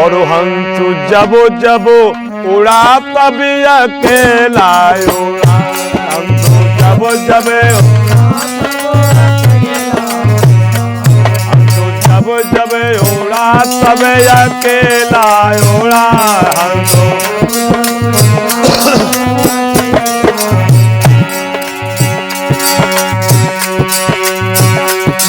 और हंस जब जब उड़ा तभी अकेला उड़ा, हंस जब जब जब उड़ा तब अकेला उड़ा हंस।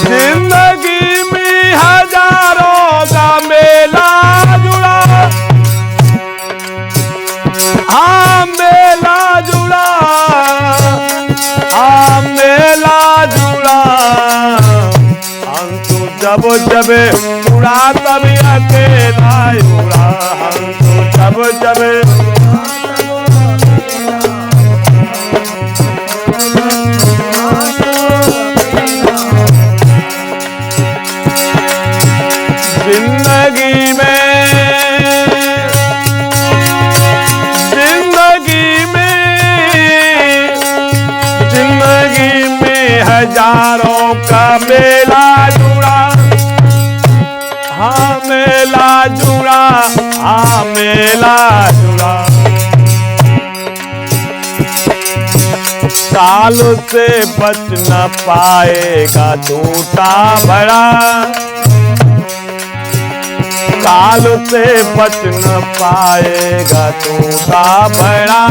जिंदगी में हजारों का मेला जुड़ा, हाँ मेला जुड़ा, हाँ मेला जुड़ा, हंस जब जब उड़ा तब अकेला उड़ा, हंस जब जब जिंदगी में, जिंदगी में, जिंदगी में हजारों का मेला जुड़ा, हाँ मेला जुड़ा, हाँ मेला जुड़ा। साल से बच न पाएगा झूठा भरा, काल से बच न पाएगा झूठा भरा,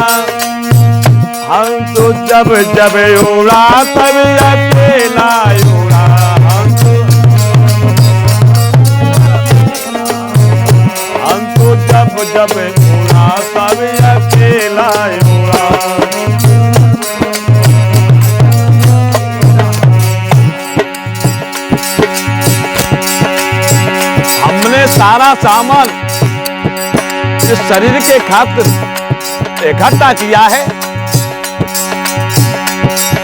हंस जब जब उड़ा तब अकेला उड़ा, हंस जब जब उड़ा तब अकेला उड़ा। हमने सारा सामान इस शरीर के खातिर इकट्ठा किया है,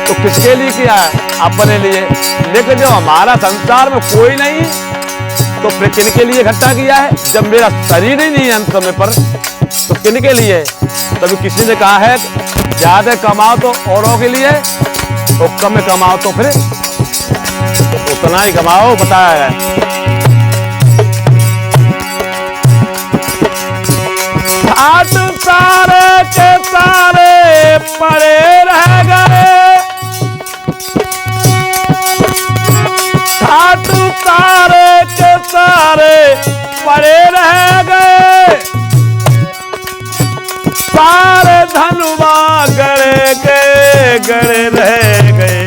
तो किसके लिए किया है? अपने लिए। लेकिन जब हमारा संसार में कोई नहीं तो फिर किन के लिए इकट्ठा किया है? जब मेरा शरीर ही नहीं है अंत समय पर तो किन के लिए? तभी किसी ने कहा है ज्यादा कमाओ तो औरों के लिए, और कम कमाओ तो फिर उतना ही कमाओ, बताया है। हाथ सारे के सारे पड़े रह गए, हाथ सारे के सारे पड़े रह गए, सारे धनुआ गड़े के गड़े रह गए,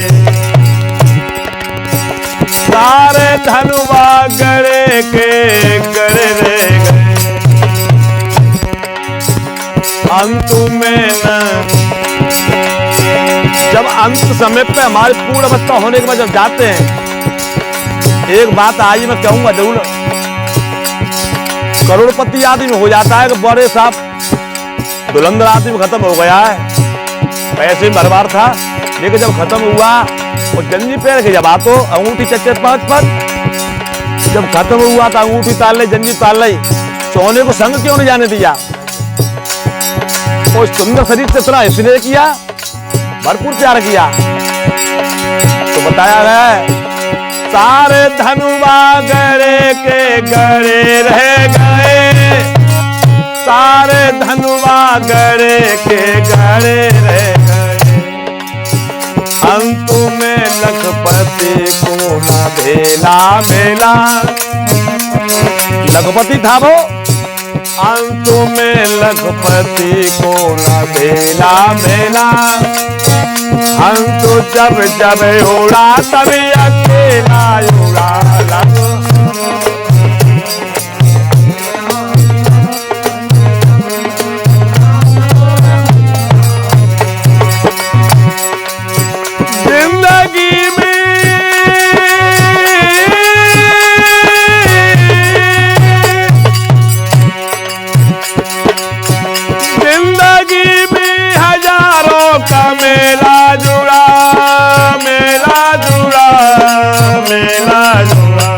सारे धनुआ गड़े के गड़े रह गए। अंत में न, जब अंत समय पे हमारी पूर्ण अवस्था होने के बाद जब जाते हैं, एक बात आज मैं कहूंगा जरूर, करोड़पति आदमी हो जाता है कि बड़े साहब धुलंधर आदमी खत्म हो गया है, पैसे में बर्बाद था, लेकिन जब खत्म हुआ और जंजी पैर के जब आतो अंगूठी चच्चे पांच पांच, जब खत्म हुआ तो अंगूठी ताल ली, जंजी ताल ली, सोने को संग क्यों नहीं जाने दिया? और सुंदर शरीर से इतना इसलिए किया, भरपूर प्यार किया। तो बताया गया है सारे धनुआ गड़े के गड़े रह गए, सारे धनुआ गड़े के गड़े रह गए, अंत में लखपति को न भेला मेला, लखपति था वो, अंत में लखपति को न भेला मेला, हंस जब जब उड़ा तभी अकेला उड़ा, जिंदगी में, जिंदगी में हजारों का मेला जुड़ा, मेला जुड़ा, मेला जुड़ा,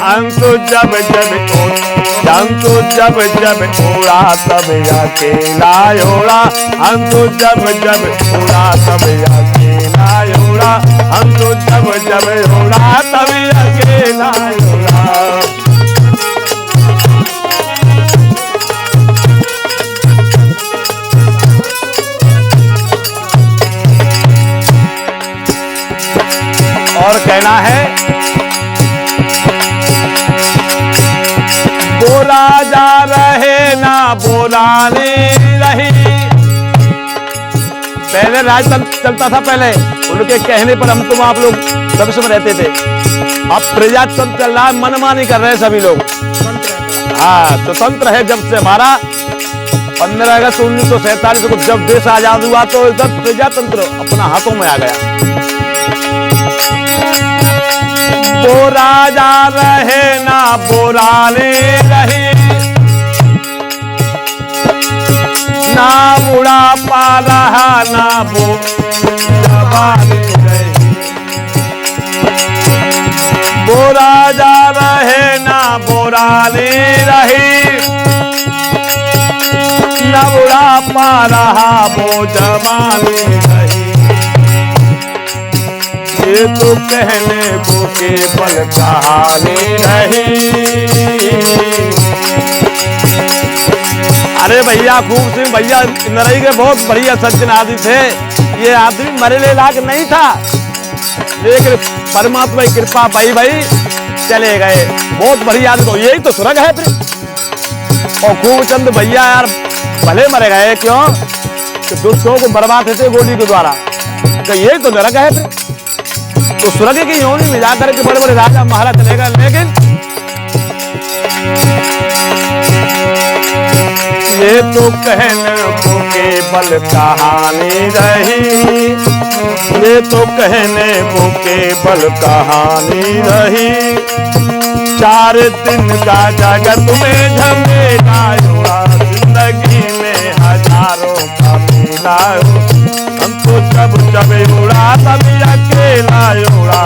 हंस जब जब उड़ा तब अकेला उड़ा, हंस जब उड़ा तब अकेला उड़ा, हंस जब उड़ा तब अकेला उड़ा। राजा रहे ना वो रानी रही। पहले राजतंत्र चलता था, पहले उनके कहने पर हम तुम आप लोग सब में रहते थे। अब प्रजातंत्र चल रहा है, मनमानी कर रहे हैं सभी लोग। हाँ, स्वतंत्र है जब से हमारा 15 अगस्त 1947 को जब देश आजाद हुआ तो एकदम प्रजातंत्र अपना हाथों में आ गया। वो राजा रहे ना वो रानी रही, ना बुढ़ापा रहा ना वो जवानी रही। वो राजा रहे ना वो रानी रही, ना बुढ़ापा रहा वो जवानी रही। ये तो कहने को केवल कहानी नहीं। अरे भैया खूब सिंह भैया नरई के बहुत बढ़िया सज्जन आदमी थे। ये आदमी मरे ले लायक नहीं था, लेकिन परमात्मा की कृपा भाई चले गए। बहुत बढ़िया आदमी, तो यही तो स्वर्ग है फिर। और खूबचंद भैया यार भले मरे गए, क्यों? तो दुष्टों को बर्बाद थे गोली के द्वारा, तो यही तो नरक है फिर। तो स्वर्ग की योनि में जाकर के बड़े बड़े राजा महाराज चले गए, लेकिन ये तो कहने को केवल कहानी रही। ये तो कहने को केवल कहानी रही। 4 दिन का जगत में झमेला हुआ, जिंदगी में हजारों का मेला। हम तो जब उड़ा तभी अकेला उड़ा।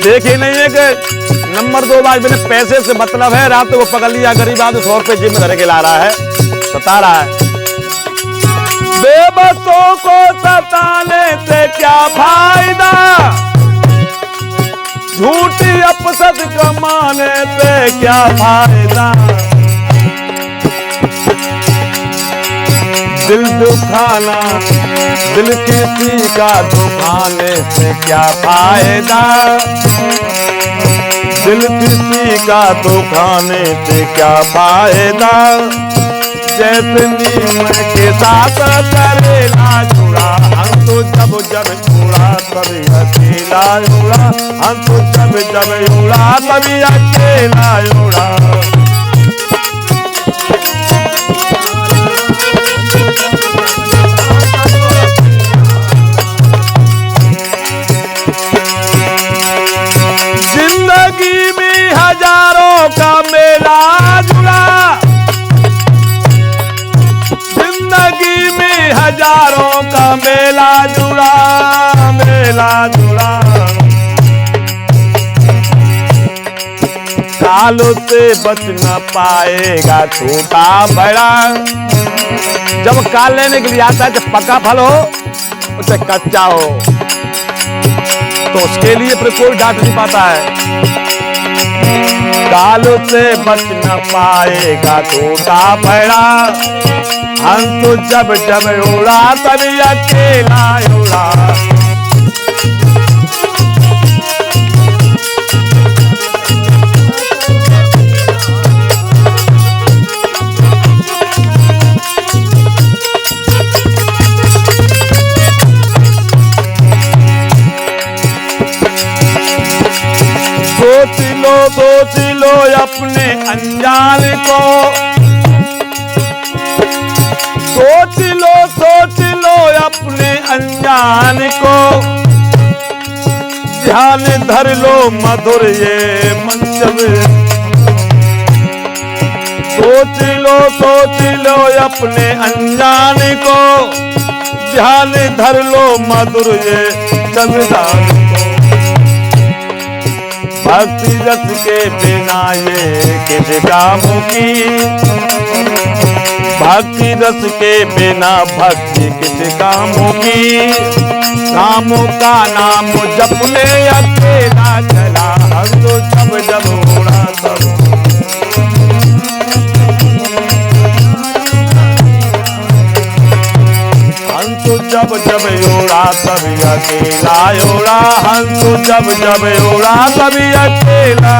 देखी नहीं है कि नंबर 2 बात मैंने पैसे से मतलब है। रात को पकड़ लिया गरीब आदमी 100 रुपए जेब में धर के ला रहा है, सता रहा है। बेबसों को सताने से क्या फायदा, झूठी अपसत कमाने से क्या फायदा। दिल दुखाना, दिल किसी का दुखाने से क्या फायदा। दिल किसी का दुखाने से क्या फायदा। जैसे नीम के साथ करेला जुड़ा, हम तो जब उड़ा तभी अकेला उड़ा। हम तो जब उड़ा तभी अकेला उड़ा। जिंदगी में हजारों का मेला जुड़ा। जिंदगी में हजारों का मेला जुड़ा, मेला जुड़ा। कालों से बच न पाएगा छोटा बड़ा। जब काल लेने के लिए आता है, जब पक्का फल हो उसे कच्चा हो, तो उसके लिए फिर कोई डांट नहीं पाता है। कालों से बच न पाएगा छोटा बड़ा। हम तो जब उड़ा तभी अकेला उड़ा। सोच लो अपने अनजान को। सोच लो अपने अनजान को। ध्यान धर लो मधुर ये मंच में। सोच लो अपने अनजान को, ध्यान धर लो मधुर ये संविधान को। भक्ति रस के बिना ये किस काम की, भक्ति रस के बिना भक्ति किस काम की। नामों का नाम जपने अकेला चला, हम तो जब उड़ा तब। हंस जब उड़ा तभी अकेला उड़ा, हंस जब उड़ा तभी अकेला